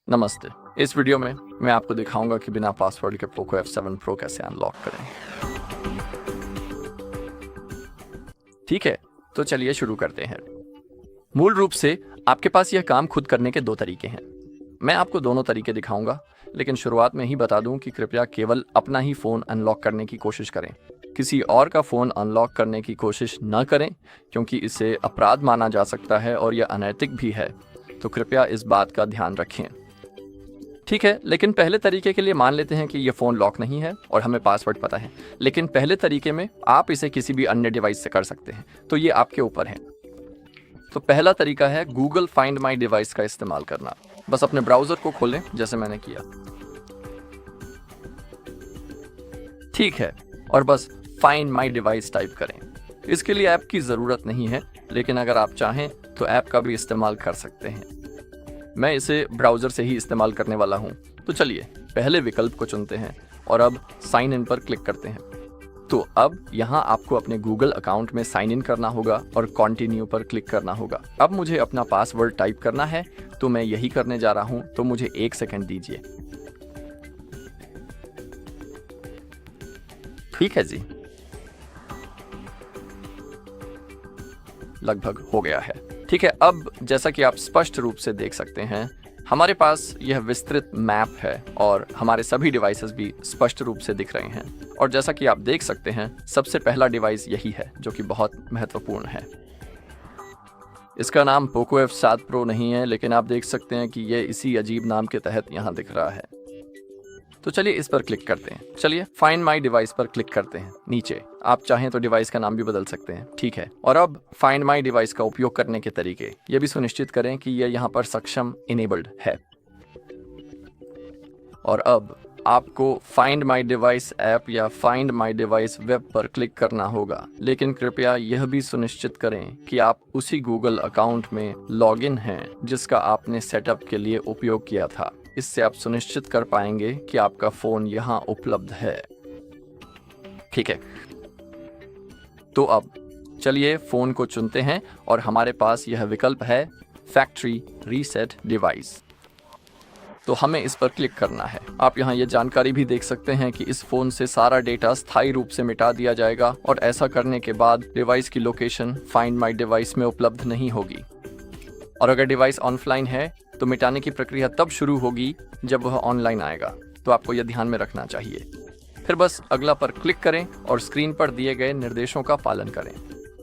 नमस्ते। इस वीडियो में मैं आपको दिखाऊंगा कि बिना पासवर्ड के पोको F7 Pro कैसे अनलॉक करें। ठीक है, तो चलिए शुरू करते हैं। मूल रूप से आपके पास यह काम खुद करने के दो तरीके हैं। मैं आपको दोनों तरीके दिखाऊंगा, लेकिन शुरुआत में ही बता दूं कि कृपया केवल अपना ही फ़ोन अनलॉक करने की कोशिश करें। किसी और का फ़ोन अनलॉक करने की कोशिश न करें, क्योंकि इसे अपराध माना जा सकता है और यह अनैतिक भी है। तो कृपया इस बात का ध्यान रखें। ठीक है, लेकिन पहले तरीके के लिए मान लेते हैं कि ये फ़ोन लॉक नहीं है और हमें पासवर्ड पता है। लेकिन पहले तरीके में आप इसे किसी भी अन्य डिवाइस से कर सकते हैं, तो ये आपके ऊपर है। तो पहला तरीका है गूगल फाइंड माई डिवाइस का इस्तेमाल करना। बस अपने ब्राउज़र को खोलें जैसे मैंने किया। ठीक है, और बस फाइंड माई डिवाइस टाइप करें। इसके लिए ऐप की ज़रूरत नहीं है, लेकिन अगर आप चाहें तो ऐप का भी इस्तेमाल कर सकते हैं। मैं इसे ब्राउज़र से ही इस्तेमाल करने वाला हूं। तो चलिए पहले विकल्प को चुनते हैं और अब साइन इन पर क्लिक करते हैं। तो अब यहाँ आपको अपने गूगल अकाउंट में साइन इन करना होगा और कंटिन्यू पर क्लिक करना होगा। अब मुझे अपना पासवर्ड टाइप करना है, तो मैं यही करने जा रहा हूँ। तो मुझे 1 सेकंड दीजिए। ठीक है जी, लगभग हो गया है। ठीक है, अब जैसा कि आप स्पष्ट रूप से देख सकते हैं, हमारे पास यह विस्तृत मैप है और हमारे सभी डिवाइसेस भी स्पष्ट रूप से दिख रहे हैं। और जैसा कि आप देख सकते हैं, सबसे पहला डिवाइस यही है, जो कि बहुत महत्वपूर्ण है। इसका नाम पोको F7 Pro नहीं है, लेकिन आप देख सकते हैं कि यह इसी अजीब नाम के तहत यहाँ दिख रहा है। तो चलिए इस पर क्लिक करते हैं। चलिए फाइंड माई डिवाइस पर क्लिक करते हैं। नीचे आप चाहें तो डिवाइस का नाम भी बदल सकते हैं। ठीक है, और अब फाइंड माई डिवाइस का उपयोग करने के तरीके, ये भी सुनिश्चित करें कि यह यहाँ पर सक्षम इनेबल्ड है। और अब आपको फाइंड माई डिवाइस ऐप या फाइंड माई डिवाइस वेब पर क्लिक करना होगा, लेकिन कृपया यह भी सुनिश्चित करें कि आप उसी गूगल अकाउंट में लॉगिन हैं जिसका आपने सेटअप के लिए उपयोग किया था। इससे आप सुनिश्चित कर पाएंगे कि आपका फ़ोन यहाँ उपलब्ध है। ठीक है, तो अब चलिए फ़ोन को चुनते हैं और हमारे पास यह विकल्प है फैक्ट्री रीसेट डिवाइस। तो हमें इस पर क्लिक करना है। आप यहाँ ये जानकारी भी देख सकते हैं कि इस फ़ोन से सारा डेटा स्थायी रूप से मिटा दिया जाएगा और ऐसा करने के बाद डिवाइस की लोकेशन फाइंड माई डिवाइस में उपलब्ध नहीं होगी। और अगर डिवाइस ऑफलाइन है तो मिटाने की प्रक्रिया तब शुरू होगी जब वह ऑनलाइन आएगा। तो आपको यह ध्यान में रखना चाहिए। फिर बस अगला पर क्लिक करें और स्क्रीन पर दिए गए निर्देशों का पालन करें।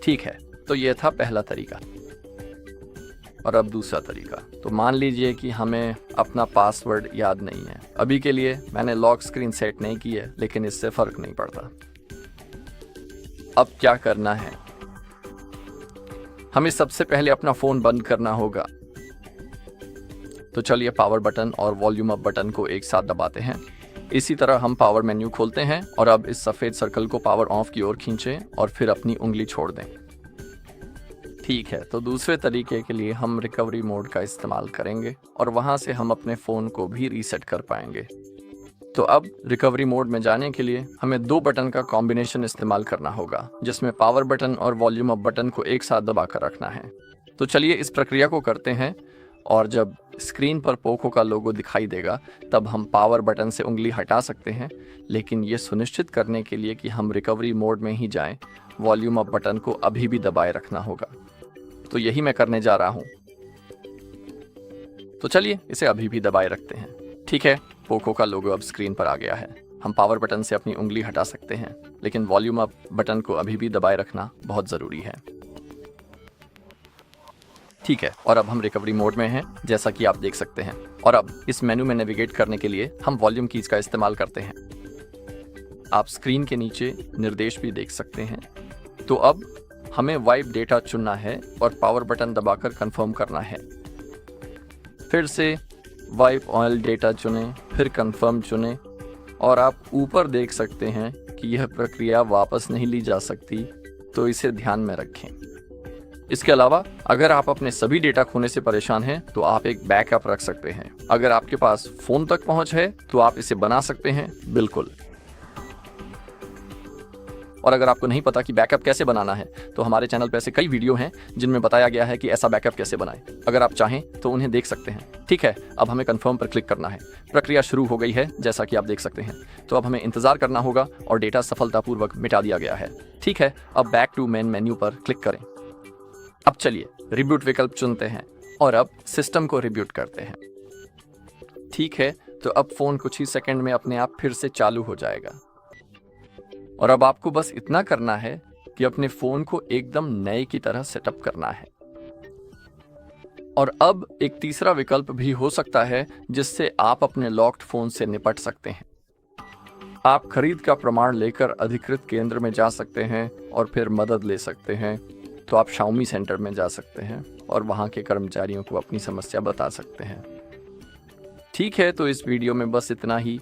ठीक है, तो यह था पहला तरीका। और अब दूसरा तरीका। तो मान लीजिए कि हमें अपना पासवर्ड याद नहीं है। अभी के लिए मैंने लॉक स्क्रीन सेट नहीं की है, लेकिन इससे फर्क नहीं पड़ता। अब क्या करना है? हमें सबसे पहले अपना फ़ोन बंद करना होगा। तो चलिए पावर बटन और वॉल्यूम अप बटन को एक साथ दबाते हैं। इसी तरह हम पावर मेन्यू खोलते हैं और अब इस सफ़ेद सर्कल को पावर ऑफ की ओर खींचें और फिर अपनी उंगली छोड़ दें। ठीक है, तो दूसरे तरीके के लिए हम रिकवरी मोड का इस्तेमाल करेंगे और वहां से हम अपने फ़ोन को भी रीसेट कर पाएंगे। तो अब रिकवरी मोड में जाने के लिए हमें 2 बटन का कॉम्बिनेशन इस्तेमाल करना होगा, जिसमें पावर बटन और वॉल्यूम अप बटन को एक साथ दबाकर रखना है। तो चलिए इस प्रक्रिया को करते हैं और जब स्क्रीन पर पोको का लोगो दिखाई देगा तब हम पावर बटन से उंगली हटा सकते हैं, लेकिन ये सुनिश्चित करने के लिए कि हम रिकवरी मोड में ही जाएं, वॉल्यूम अप बटन को अभी भी दबाए रखना होगा। तो यही मैं करने जा रहा हूं। तो चलिए इसे अभी भी दबाए रखते हैं। ठीक है, पोको का लोगो अब स्क्रीन पर आ गया है। हम पावर बटन से अपनी उंगली हटा सकते हैं, लेकिन वॉल्यूम अप बटन को अभी भी दबाए रखना बहुत ज़रूरी है। ठीक है, और अब हम रिकवरी मोड में हैं, जैसा कि आप देख सकते हैं। और अब इस मेनू में नेविगेट करने के लिए हम वॉल्यूम कीज का इस्तेमाल करते हैं। आप स्क्रीन के नीचे निर्देश भी देख सकते हैं। तो अब हमें वाइप डेटा चुनना है और पावर बटन दबाकर कंफर्म करना है। फिर से वाइप ऑयल डेटा चुनें, फिर कंफर्म चुनें और आप ऊपर देख सकते हैं कि यह प्रक्रिया वापस नहीं ली जा सकती, तो इसे ध्यान में रखें। इसके अलावा अगर आप अपने सभी डेटा खोने से परेशान हैं तो आप एक बैकअप रख सकते हैं। अगर आपके पास फ़ोन तक पहुंच है तो आप इसे बना सकते हैं। बिल्कुल। और अगर आपको नहीं पता कि बैकअप कैसे बनाना है तो हमारे चैनल पर ऐसे कई वीडियो हैं जिनमें बताया गया है कि ऐसा बैकअप कैसे बनाएं। अगर आप चाहें तो उन्हें देख सकते हैं। ठीक है, अब हमें कंफर्म पर क्लिक करना है। प्रक्रिया शुरू हो गई है जैसा कि आप देख सकते हैं। तो अब हमें इंतजार करना होगा और डेटा सफलतापूर्वक मिटा दिया गया है। ठीक है, अब बैक टू मेन मेन्यू पर क्लिक करें। अब चलिए रिबूट विकल्प चुनते हैं और अब सिस्टम को रिबूट करते हैं। ठीक है, तो अब फोन कुछ ही सेकंड में अपने आप फिर से चालू हो जाएगा। और अब आपको बस इतना करना है कि अपने फोन को एकदम नए की तरह सेटअप करना है। और अब एक तीसरा विकल्प भी हो सकता है जिससे आप अपने लॉक्ड फोन से निपट सकते हैं। आप खरीद का प्रमाण लेकर अधिकृत केंद्र में जा सकते हैं और फिर मदद ले सकते हैं। तो आप Xiaomi सेंटर में जा सकते हैं और वहां के कर्मचारियों को अपनी समस्या बता सकते हैं। ठीक है, तो इस वीडियो में बस इतना ही।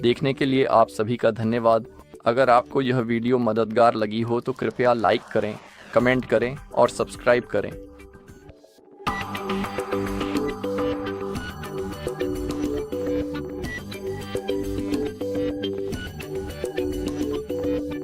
देखने के लिए आप सभी का धन्यवाद। अगर आपको यह वीडियो मददगार लगी हो तो कृपया लाइक करें, कमेंट करें और सब्सक्राइब करें।